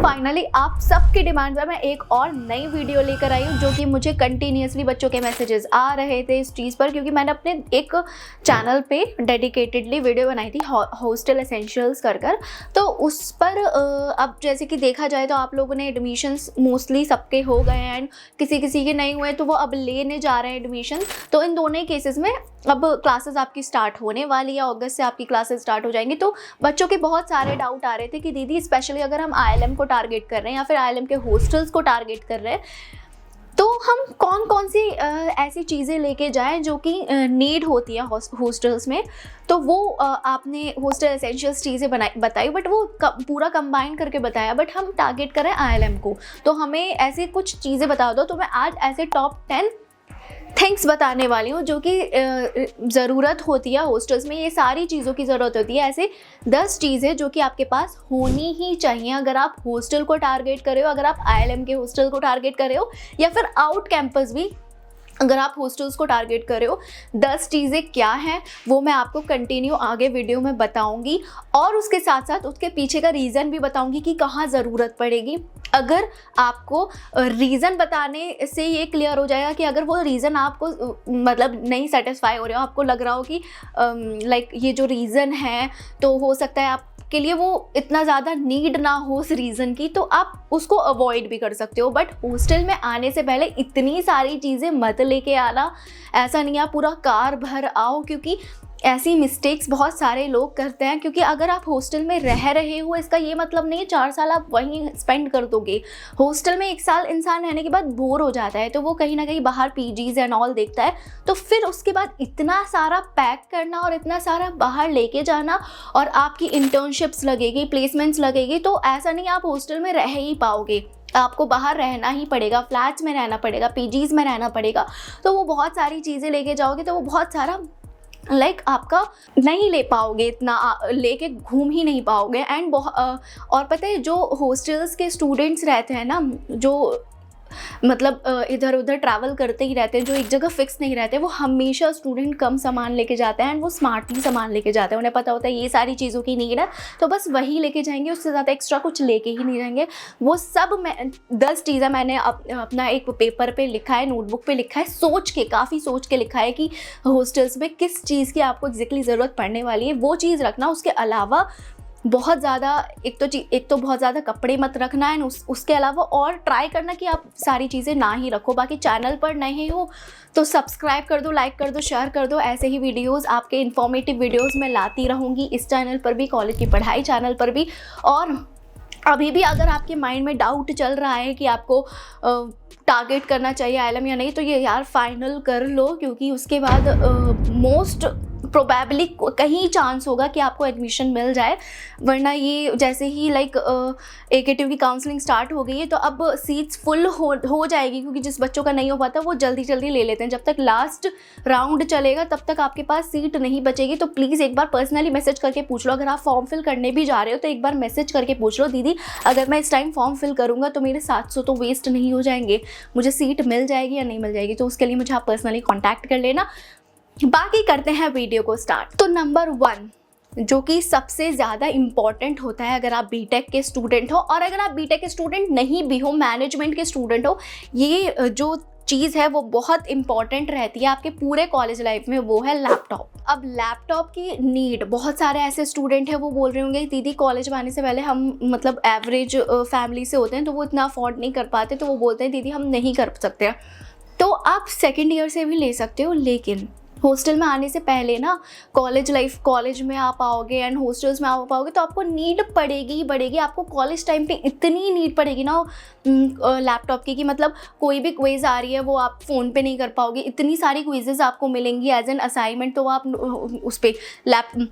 Finally आप सबकी demand पर मैं एक और नई वीडियो लेकर आई हूँ, जो कि मुझे कंटिन्यूसली बच्चों के मैसेजेस आ रहे थे इस चीज़ पर, क्योंकि मैंने अपने एक चैनल पे डेडिकेटेडली वीडियो बनाई थी हॉस्टल एसेंशियल्स कर। तो उस पर अब जैसे कि देखा जाए तो आप लोगों ने एडमिशन्स मोस्टली सबके हो गए हैं एंड किसी किसी के नहीं हुए तो वो अब लेने जा रहे हैं एडमिशन। तो इन दोनों ही केसेस में अब क्लासेस आपकी स्टार्ट होने वाली है, अगस्त से आपकी क्लासेस स्टार्ट हो जाएंगी। तो बच्चों के बहुत सारे डाउट आ रहे थे कि दीदी स्पेशली अगर हम आईएलएम को टारगेट कर रहे हैं या फिर आईएलएम के हॉस्टल्स को टारगेट कर रहे हैं तो हम कौन कौन सी ऐसी चीज़ें लेके जाएं जो कि नीड होती है हॉस्टल्स में। तो वो आपने हॉस्टल एसेंशियल्स चीज़ें बताई, बट वो पूरा कंबाइन करके बताया, बट हम टारगेट करें आईएलएम को। तो हमें ऐसे कुछ चीज़ें बता दो। तो मैं आज ऐसे टॉप 10 थिंग्स बताने वाली हूँ जो कि ज़रूरत होती है हॉस्टल्स में। ये सारी चीज़ों की ज़रूरत होती है, ऐसे 10 चीज़ें जो कि आपके पास होनी ही चाहिए अगर आप हॉस्टल को टारगेट कर रहे हो, अगर आप आईएलएम के हॉस्टल को टारगेट कर रहे हो या फिर आउट कैंपस भी अगर आप हॉस्टल्स को टारगेट कर रहे हो। 10 चीज़ें क्या हैं वो मैं आपको कंटिन्यू आगे वीडियो में बताऊंगी, और उसके साथ साथ उसके पीछे का रीज़न भी बताऊंगी कि कहाँ ज़रूरत पड़ेगी। अगर आपको रीज़न बताने से ये क्लियर हो जाएगा कि अगर वो रीज़न आपको मतलब नहीं सेटिस्फाई हो रहा हो, आपको लग रहा हो कि लाइक ये जो रीज़न है तो हो सकता है आपके लिए वो इतना ज़्यादा नीड ना हो उस रीज़न की, तो आप उसको अवॉइड भी कर सकते हो। बट हॉस्टल में आने से पहले इतनी सारी चीज़ें मत लेके आना। ऐसा नहीं आप पूरा कार भर आओ, क्योंकि ऐसी मिस्टेक्स बहुत सारे लोग करते हैं। क्योंकि अगर आप हॉस्टल में रह रहे हो इसका ये मतलब नहीं 4 साल आप वहीं स्पेंड कर दोगे। हॉस्टल में 1 साल इंसान रहने के बाद बोर हो जाता है, तो वो कहीं ना कहीं बाहर पीजीज एंड ऑल देखता है। तो फिर उसके बाद इतना सारा पैक करना और इतना सारा बाहर लेके जाना, और आपकी इंटर्नशिप्स लगेगी, प्लेसमेंट्स लगेगी, तो ऐसा नहीं आप हॉस्टल में रह ही पाओगे। आपको बाहर रहना ही पड़ेगा, फ्लैट्स में रहना पड़ेगा, पीजीज में रहना पड़ेगा। तो वो बहुत सारी चीज़ें लेके जाओगे तो वो बहुत सारा आपका नहीं ले पाओगे, इतना लेके घूम ही नहीं पाओगे। एंड और पता है जो हॉस्टल्स के स्टूडेंट्स रहते हैं ना, जो मतलब इधर उधर ट्रैवल करते ही रहते हैं, जो एक जगह फिक्स नहीं रहते, वो हमेशा स्टूडेंट कम सामान लेके जाते हैं एंड वो स्मार्टली सामान लेके जाते हैं। उन्हें पता होता है ये सारी चीज़ों की नीड है तो बस वही लेके जाएंगे, उससे ज़्यादा एक्स्ट्रा कुछ लेके ही नहीं जाएंगे। वो सब 10 चीज़ें मैंने अपना एक पेपर पे लिखा है, नोटबुक पे लिखा है, काफ़ी सोच के लिखा है कि हॉस्टल्स में किस चीज़ की आपको एग्जैक्टली ज़रूरत पड़ने वाली है, वो चीज़ रखना। उसके अलावा बहुत ज़्यादा एक तो बहुत ज़्यादा कपड़े मत रखना है, उसके अलावा और ट्राई करना कि आप सारी चीज़ें ना ही रखो। बाकी चैनल पर नए हो तो सब्सक्राइब कर दो, लाइक कर दो, शेयर कर दो। ऐसे ही वीडियोस आपके इन्फॉर्मेटिव वीडियोस मैं लाती रहूँगी इस चैनल पर भी, कॉलेज की पढ़ाई चैनल पर भी। और अभी भी अगर आपके माइंड में डाउट चल रहा है कि आपको टारगेट करना चाहिए आईएलएम या नहीं, तो ये यार फाइनल कर लो, क्योंकि उसके बाद मोस्ट प्रोबेबली कहीं चांस होगा कि आपको एडमिशन मिल जाए। वरना ये जैसे ही AKTU की काउंसलिंग स्टार्ट हो गई है तो अब सीट्स फुल हो जाएगी, क्योंकि जिस बच्चों का नहीं हो पाता वो जल्दी जल्दी ले लेते हैं। जब तक लास्ट राउंड चलेगा तब तक आपके पास सीट नहीं बचेगी। तो प्लीज़ एक बार पर्सनली मैसेज करके पूछ लो। अगर आप फॉर्म फिल करने भी जा रहे हो तो एक बार मैसेज करके पूछ लो, दीदी अगर मैं इस टाइम फॉर्म फिल करूँगा तो मेरे 700 तो वेस्ट नहीं हो जाएंगे, मुझे सीट मिल जाएगी या नहीं मिल जाएगी। तो उसके लिए मुझे आप पर्सनली कॉन्टैक्ट कर लेना। बाकी करते हैं वीडियो को स्टार्ट। तो नंबर 1 जो कि सबसे ज़्यादा इम्पॉर्टेंट होता है अगर आप बीटेक के स्टूडेंट हो, और अगर आप बीटेक के स्टूडेंट नहीं भी हो, मैनेजमेंट के स्टूडेंट हो, ये जो चीज़ है वो बहुत इंपॉर्टेंट रहती है आपके पूरे कॉलेज लाइफ में, वो है लैपटॉप। अब लैपटॉप की नीड, बहुत सारे ऐसे स्टूडेंट हैं वो बोल रहे होंगे दीदी कॉलेज में आने से पहले हम मतलब एवरेज फैमिली से होते हैं तो वो इतना अफोर्ड नहीं कर पाते, तो वो बोलते हैं दीदी हम नहीं कर सकते। तो आप सेकेंड ईयर से भी ले सकते हो, लेकिन हॉस्टल में आने से पहले ना कॉलेज में आप आओगे एंड हॉस्टल्स में आप पाओगे तो आपको नीड पड़ेगी ही पड़ेगी। आपको कॉलेज टाइम पे इतनी नीड पड़ेगी ना लैपटॉप की कि मतलब कोई भी क्विज़ आ रही है वो आप फ़ोन पे नहीं कर पाओगे। इतनी सारी क्विज़ेस आपको मिलेंगी एज एन असाइनमेंट, तो आप उस पर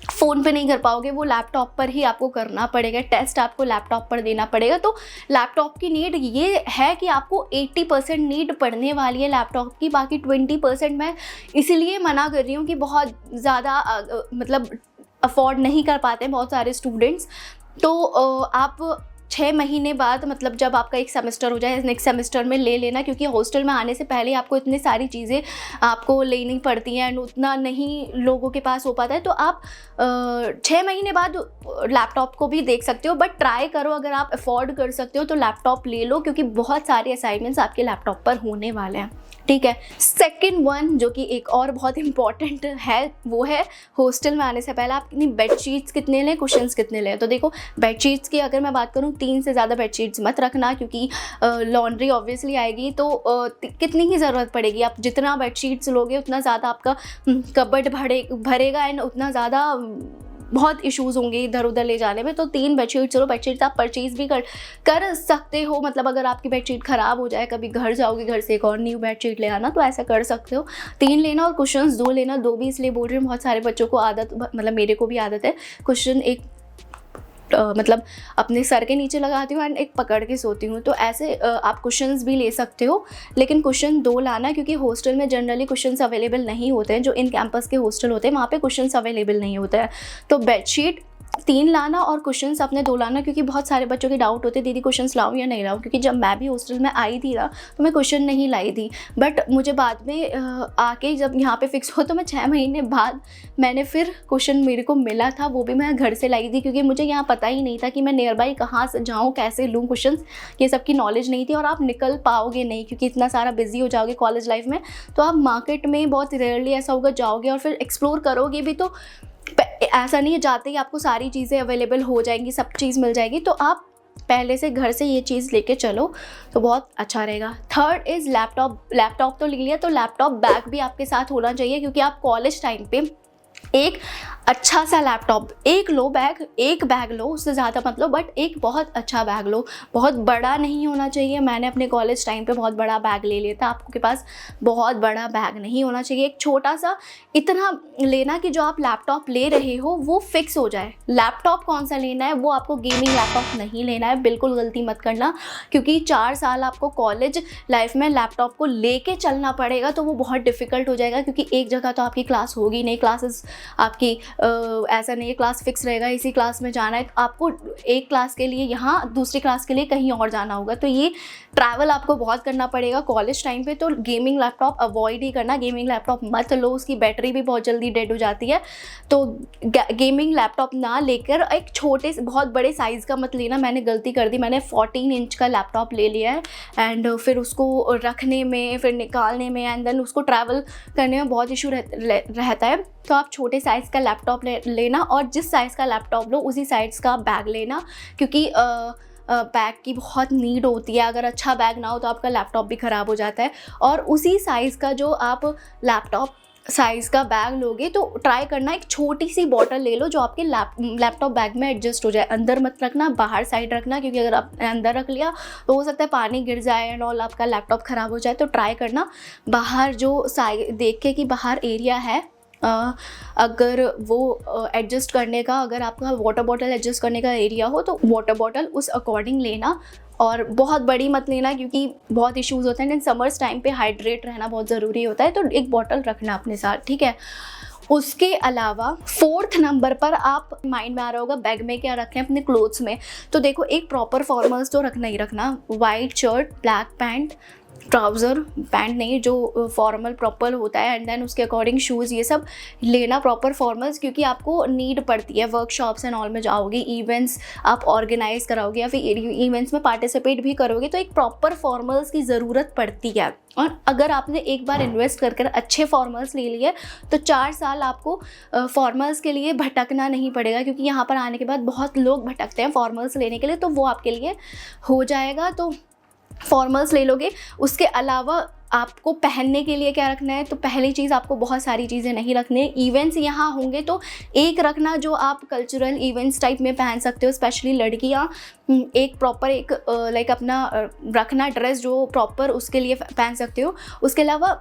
फ़ोन पे नहीं कर पाओगे, वो लैपटॉप पर ही आपको करना पड़ेगा। टेस्ट आपको लैपटॉप पर देना पड़ेगा। तो लैपटॉप की नीड ये है कि आपको 80% नीड पड़ने वाली है लैपटॉप की। बाकी 20% मैं इसीलिए मना कर रही हूँ कि बहुत ज़्यादा मतलब अफोर्ड नहीं कर पाते हैं बहुत सारे स्टूडेंट्स। तो आप 6 महीने बाद मतलब जब आपका एक सेमेस्टर हो जाए नेक्स्ट सेमेस्टर में ले लेना, क्योंकि हॉस्टल में आने से पहले आपको इतनी सारी चीज़ें आपको लेनी पड़ती हैं एंड उतना नहीं लोगों के पास हो पाता है। तो आप 6 महीने बाद लैपटॉप को भी देख सकते हो, बट ट्राई करो अगर आप अफोर्ड कर सकते हो तो लैपटॉप ले लो, क्योंकि बहुत सारे असाइनमेंट्स आपके लैपटॉप पर होने वाले हैं, ठीक है। सेकंड वन जो कि एक और बहुत इंपॉर्टेंट है वो है हॉस्टल में आने से पहले आप अपनी बेडशीट्स कितने लें, कुशन्स कितने लें। तो देखो बेडशीट्स की अगर मैं बात करूँ 3 से ज़्यादा बेडशीट्स मत रखना, क्योंकि लॉन्ड्री ऑब्वियसली आएगी तो कितनी ही ज़रूरत पड़ेगी। आप जितना बेडशीट्स लोगे उतना ज़्यादा आपका कबर्ड भरेगा एंड उतना ज़्यादा बहुत इश्यूज़ होंगे इधर उधर ले जाने में। तो 3 बेडशीट, चलो बेडशीट्स आप परचेज़ भी कर सकते हो, मतलब अगर आपकी बेडशीट ख़राब हो जाए, कभी घर जाओगे घर से एक और न्यू बेडशीट ले आना, तो ऐसा कर सकते हो। 3 लेना और कुशन्स 2 लेना। 2 भी इसलिए बोल रही हूँ, बहुत सारे बच्चों को आदत, मतलब मेरे को भी आदत है कुशन एक मतलब अपने सर के नीचे लगाती हूँ एंड एक पकड़ के सोती हूँ। तो ऐसे आप कुशन्स भी ले सकते हो, लेकिन कुशन 2 लाना, क्योंकि हॉस्टल में जनरली कुशन्स अवेलेबल नहीं होते हैं। जो इन कैंपस के हॉस्टल होते हैं वहाँ पे कुशन्स अवेलेबल नहीं होते हैं। तो बेडशीट 3 लाना और कुशन्स अपने 2 लाना, क्योंकि बहुत सारे बच्चों के डाउट होते दीदी कुशन्स लाऊं या नहीं लाऊं, क्योंकि जब मैं भी हॉस्टल में आई थी ना तो मैं कुशन नहीं लाई थी, बट मुझे बाद में आके जब यहाँ पे फिक्स हो तो मैं 6 महीने बाद मैंने फिर कुशन मेरे को मिला था, वो भी मैं घर से लाई थी, क्योंकि मुझे यहाँ पता ही नहीं था कि मैं नियर बाई कहाँ से जाऊँ, कैसे लूँ कुशन्स, ये सब की नॉलेज नहीं थी। और आप निकल पाओगे नहीं, क्योंकि इतना सारा बिजी हो जाओगे कॉलेज लाइफ में, तो आप मार्केट में बहुत रेयरली ऐसा होगा जाओगे और फिर एक्सप्लोर करोगे भी, तो ऐसा नहीं है जाते ही आपको सारी चीज़ें अवेलेबल हो जाएंगी, सब चीज़ मिल जाएगी। तो आप पहले से घर से ये चीज़ लेके चलो तो बहुत अच्छा रहेगा। थर्ड इज़ लैपटॉप तो ले लिया, तो लैपटॉप बैग भी आपके साथ होना चाहिए, क्योंकि आप कॉलेज टाइम पे एक अच्छा सा लैपटॉप, एक लो बैग, एक बैग लो, उससे ज़्यादा मत लो, बट एक बहुत अच्छा बैग लो। बहुत बड़ा नहीं होना चाहिए। मैंने अपने कॉलेज टाइम पे बहुत बड़ा बैग ले लिया था, आपके पास बहुत बड़ा बैग नहीं होना चाहिए। एक छोटा सा इतना लेना कि जो आप लैपटॉप ले रहे हो वो फिक्स हो जाए। लैपटॉप कौन सा लेना है, वो आपको गेमिंग लैपटॉप नहीं लेना है, बिल्कुल गलती मत करना, क्योंकि 4 साल आपको कॉलेज लाइफ में लैपटॉप को लेके चलना पड़ेगा, तो वो बहुत डिफ़िकल्ट हो जाएगा, क्योंकि एक जगह तो आपकी क्लास होगी नहीं, क्लासेस आपकी ऐसा नहीं है क्लास फिक्स रहेगा इसी क्लास में जाना है, आपको एक क्लास के लिए यहाँ दूसरी क्लास के लिए कहीं और जाना होगा, तो ये ट्रैवल आपको बहुत करना पड़ेगा कॉलेज टाइम पे। तो गेमिंग लैपटॉप अवॉइड ही करना, गेमिंग लैपटॉप मत लो, उसकी बैटरी भी बहुत जल्दी डेड हो जाती है। तो गेमिंग लैपटॉप ना लेकर एक छोटे बहुत बड़े साइज़ का मत लेना। मैंने गलती कर दी, मैंने 14 इंच का लैपटॉप ले लिया है एंड फिर उसको रखने में, फिर निकालने में एंड देन उसको ट्रैवल करने में बहुत इशू रहता है। तो आप छोटे साइज़ का लैपटॉप लेना, और जिस साइज़ का लैपटॉप लो उसी साइज़ का बैग लेना, क्योंकि बैग की बहुत नीड होती है। अगर अच्छा बैग ना हो तो आपका लैपटॉप भी ख़राब हो जाता है। और उसी साइज़ का जो आप लैपटॉप साइज़ का बैग लोगे तो ट्राई करना एक छोटी सी बॉटल ले लो जो आपके लैपटॉप बैग में एडजस्ट हो जाए। अंदर मत रखना, बाहर साइड रखना, क्योंकि अगर आप अंदर रख लिया तो हो सकता है पानी गिर जाए एंड ऑल, आपका लैपटॉप ख़राब हो जाए। तो ट्राई करना बाहर जो देख के कि बाहर एरिया है, अगर वो एडजस्ट करने का, अगर आपका वाटर बॉटल एडजस्ट करने का एरिया हो तो वाटर बॉटल उस अकॉर्डिंग लेना, और बहुत बड़ी मत लेना क्योंकि बहुत इश्यूज़ होते हैं। समर्स टाइम पे हाइड्रेट रहना बहुत ज़रूरी होता है, तो एक बॉटल रखना अपने साथ, ठीक है। उसके अलावा 4th नंबर पर आप माइंड में आ रहा होगा बैग में क्या रखें अपने क्लोथ्स में। तो देखो एक प्रॉपर फॉर्मल्स तो रखना ही रखना, white shirt, black pant, trouser, pant नहीं जो फॉर्मल प्रॉपर होता है, एंड देन उसके अकॉर्डिंग शूज़, ये सब लेना प्रॉपर फॉर्मल्स, क्योंकि आपको नीड पड़ती है। वर्कशॉप्स एंड ऑल में जाओगे, इवेंट्स आप ऑर्गेनाइज कराओगे या फिर इवेंट्स में पार्टिसिपेट भी करोगे, तो एक प्रॉपर फॉर्मल्स की ज़रूरत पड़ती है। और अगर आपने एक बार इन्वेस्ट कर अच्छे फॉर्मल्स ले लिए तो 4 साल आपको फॉर्मल्स के लिए भटकना नहीं पड़ेगा, क्योंकि यहाँ पर आने के बाद बहुत लोग भटकते हैं फॉर्मल्स लेने के लिए, तो वो आपके लिए हो जाएगा। तो फॉर्मल्स ले लोगे। उसके अलावा आपको पहनने के लिए क्या रखना है, तो पहली चीज़ आपको बहुत सारी चीज़ें नहीं रखनी है। इवेंट्स यहाँ होंगे तो एक रखना जो आप कल्चरल इवेंट्स टाइप में पहन सकते हो, स्पेशली लड़कियाँ, एक प्रॉपर एक लाइक अपना रखना ड्रेस जो प्रॉपर उसके लिए पहन सकते हो। उसके अलावा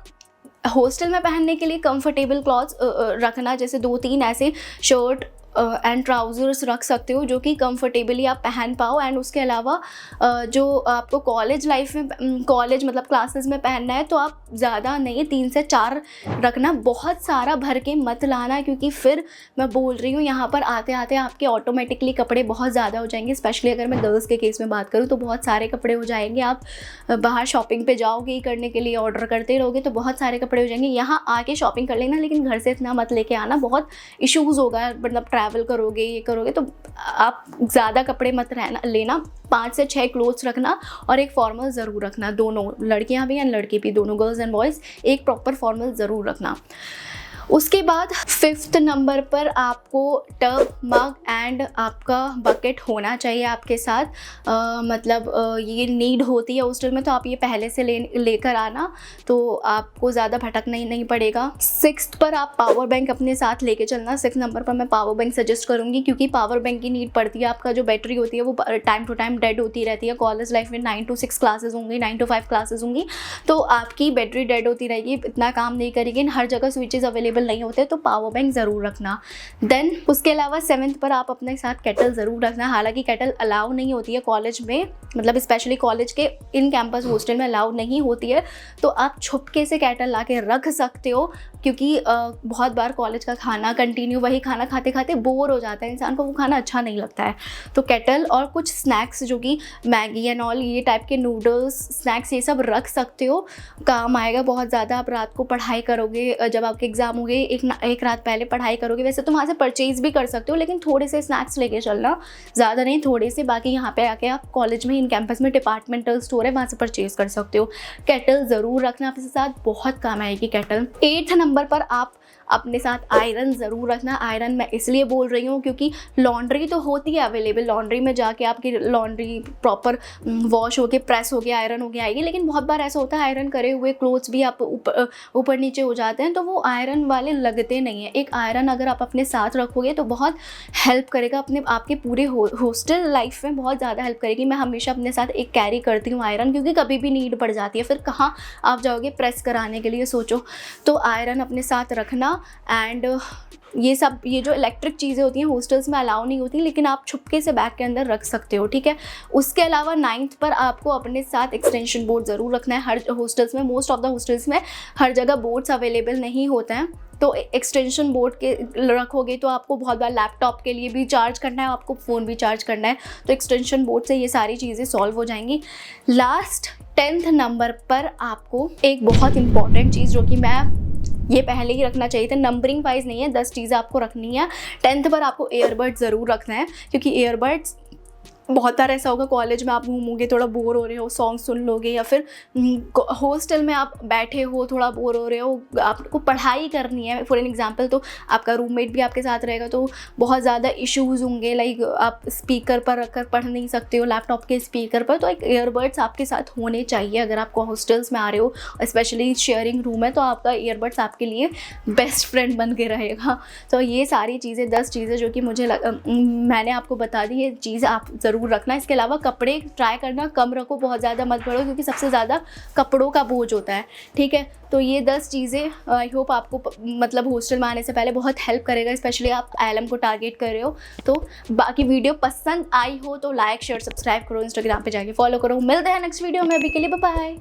हॉस्टल में पहनने के लिए कंफर्टेबल क्लॉथ्स रखना, जैसे 2-3 ऐसे शर्ट एंड ट्राउज़र्स रख सकते हो जो कि कंफर्टेबली आप पहन पाओ। एंड उसके अलावा जो आपको कॉलेज लाइफ में कॉलेज मतलब क्लासेस में पहनना है तो आप ज़्यादा नहीं 3 से 4 रखना, बहुत सारा भर के मत लाना, क्योंकि फिर मैं बोल रही हूँ यहाँ पर आते आते आपके ऑटोमेटिकली कपड़े बहुत ज़्यादा हो जाएंगे। स्पेशली अगर मैं गर्ल्स के केस में बात करूँ तो बहुत सारे कपड़े हो जाएंगे। आप बाहर शॉपिंग पे जाओगे ही करने के लिए, ऑर्डर करते रहोगे तो बहुत सारे कपड़े हो जाएंगे। यहाँ आके शॉपिंग कर लेना, लेकिन घर से इतना मत लेके आना, बहुत इश्यूज़ होगा। मतलब ट्रैवल करोगे ये करोगे तो आप ज़्यादा कपड़े मत लेना। 5 से 6 क्लोथ्स रखना और एक फॉर्मल ज़रूर रखना, दोनों, लड़कियां भी एंड लड़के भी, दोनों गर्ल्स एंड बॉयज़, एक प्रॉपर फॉर्मल ज़रूर रखना। उसके बाद 5th नंबर पर आपको टब, मग एंड आपका बकेट होना चाहिए आपके साथ। मतलब ये नीड होती है हॉस्टल में, तो आप ये पहले से लेकर आना, तो आपको ज़्यादा भटकना ही नहीं पड़ेगा। 6th पर आप पावर बैंक अपने साथ लेके चलना। 6 नंबर पर मैं पावर बैंक सजेस्ट करूँगी, क्योंकि पावर बैंक की नीड पड़ती है। आपका जो बैटरी होती है वो टाइम टू टाइम डेड होती रहती है। कॉलेज लाइफ में 9 to 6 क्लासेज होंगी, 9 to 5 क्लासेज होंगी, तो आपकी बैटरी डेड होती रहेगी, इतना काम नहीं करेगी। हर जगह स्विचेस अवेलेबल नहीं होते, तो पावर बैंक ज़रूर रखना। देन उसके अलावा 7th पर आप अपने साथ केटल ज़रूर रखना। हालांकि केटल अलाउ नहीं होती है कॉलेज में, मतलब स्पेशली कॉलेज के इन कैंपस हॉस्टल में अलाउ नहीं होती है, तो आप छुपके से केटल ला के रख सकते हो, क्योंकि बहुत बार कॉलेज का खाना कंटिन्यू वही खाना खाते खाते बोर हो जाता है इंसान को, वो खाना अच्छा नहीं लगता है। तो केटल और कुछ स्नैक्स जो कि मैगी एंड ऑल, ये टाइप के नूडल्स, स्नैक्स, ये सब रख सकते हो, काम आएगा बहुत ज़्यादा। आप रात को पढ़ाई करोगे, जब आपके एग्ज़ाम हो गए, एक रात पहले पढ़ाई करोगे, वैसे तो वहाँ से परचेज़ भी कर सकते हो, लेकिन थोड़े से स्नैक्स लेके चलना, ज़्यादा नहीं, थोड़े से। बाकी यहाँ पे आके आप कॉलेज में, इन कैंपस में डिपार्टमेंटल स्टोर है, वहाँ से परचेज़ कर सकते हो। केटल ज़रूर रखना अपने साथ, बहुत काम आएगी केटल। 8th नंबर पर आप अपने साथ आयरन ज़रूर रखना। आयरन मैं इसलिए बोल रही हूँ क्योंकि लॉन्ड्री तो होती है अवेलेबल, लॉन्ड्री में जाके आपकी लॉन्ड्री प्रॉपर वॉश होके, प्रेस होके, आयरन होके आएगी, लेकिन बहुत बार ऐसा होता है आयरन करे हुए क्लोथ्स भी आप ऊपर नीचे हो जाते हैं, तो वो आयरन वाले लगते नहीं हैं। एक आयरन अगर आप अपने साथ रखोगे तो बहुत हेल्प करेगा, आपके पूरे हॉस्टल लाइफ में बहुत ज़्यादा हेल्प करेगी। मैं हमेशा अपने साथ एक कैरी करती हूँ आयरन, क्योंकि कभी भी नीड पड़ जाती है, फिर कहाँ आप जाओगे प्रेस कराने के लिए, सोचो। तो आयरन अपने साथ रखना। एंड ये जो इलेक्ट्रिक चीज़ें होती हैं हॉस्टल्स में अलाउ नहीं होती, लेकिन आप छुपके से बैग के अंदर रख सकते हो, ठीक है। उसके अलावा 9th पर आपको अपने साथ एक्सटेंशन बोर्ड ज़रूर रखना है। हर हॉस्टल्स में, मोस्ट ऑफ द हॉस्टल्स में हर जगह बोर्ड्स अवेलेबल नहीं होते हैं, तो एक्सटेंशन बोर्ड के रखोगे तो आपको बहुत बार लैपटॉप के लिए भी चार्ज करना है, आपको फ़ोन भी चार्ज करना है, तो एक्सटेंशन बोर्ड से ये सारी चीज़ें सॉल्व हो जाएंगी। लास्ट 10th नंबर पर आपको एक बहुत इंपॉर्टेंट चीज़, जो कि मैं ये पहले ही रखना चाहिए था, नंबरिंग वाइज नहीं है, 10 चीज़ें आपको रखनी है। 10th पर आपको ईयरबड्स ज़रूर रखना है, क्योंकि ईयरबड्स बहुत बार ऐसा होगा कॉलेज में आप घूमोगे, थोड़ा बोर हो रहे हो, सॉन्ग सुन लोगे, या फिर हॉस्टल में आप बैठे हो, थोड़ा बोर हो रहे हो, आपको पढ़ाई करनी है फॉर एन एग्जांपल, तो आपका रूममेट भी आपके साथ रहेगा, तो बहुत ज़्यादा इश्यूज़ होंगे। लाइक आप स्पीकर पर रखकर पढ़ नहीं सकते हो, लैपटॉप के स्पीकर पर, तो एक ईयरबड्स आपके साथ होने चाहिए। अगर आपको हॉस्टल्स में आ रहे हो, स्पेशली शेयरिंग रूम है, तो आपका ईयरबड्स आपके लिए बेस्ट फ्रेंड बन के रहेगा। तो ये सारी चीज़ें, 10 चीज़ें जो कि मैंने आपको बता दी, ये चीज़ आप ज़रूर रखना। इसके अलावा कपड़े ट्राई करना कम रखो, बहुत ज़्यादा मत भरो, क्योंकि सबसे ज़्यादा कपड़ों का बोझ होता है, ठीक है। तो ये 10 चीज़ें आई होप आपको मतलब हॉस्टल में आने से पहले बहुत हेल्प करेगा, स्पेशली आप ILM को टारगेट कर रहे हो। तो बाकी वीडियो पसंद आई हो तो लाइक, शेयर, सब्सक्राइब करो, इंस्टाग्राम पे जाके फॉलो करो। मिलते हैं नेक्स्ट वीडियो में, अभी के लिए बाय बाय।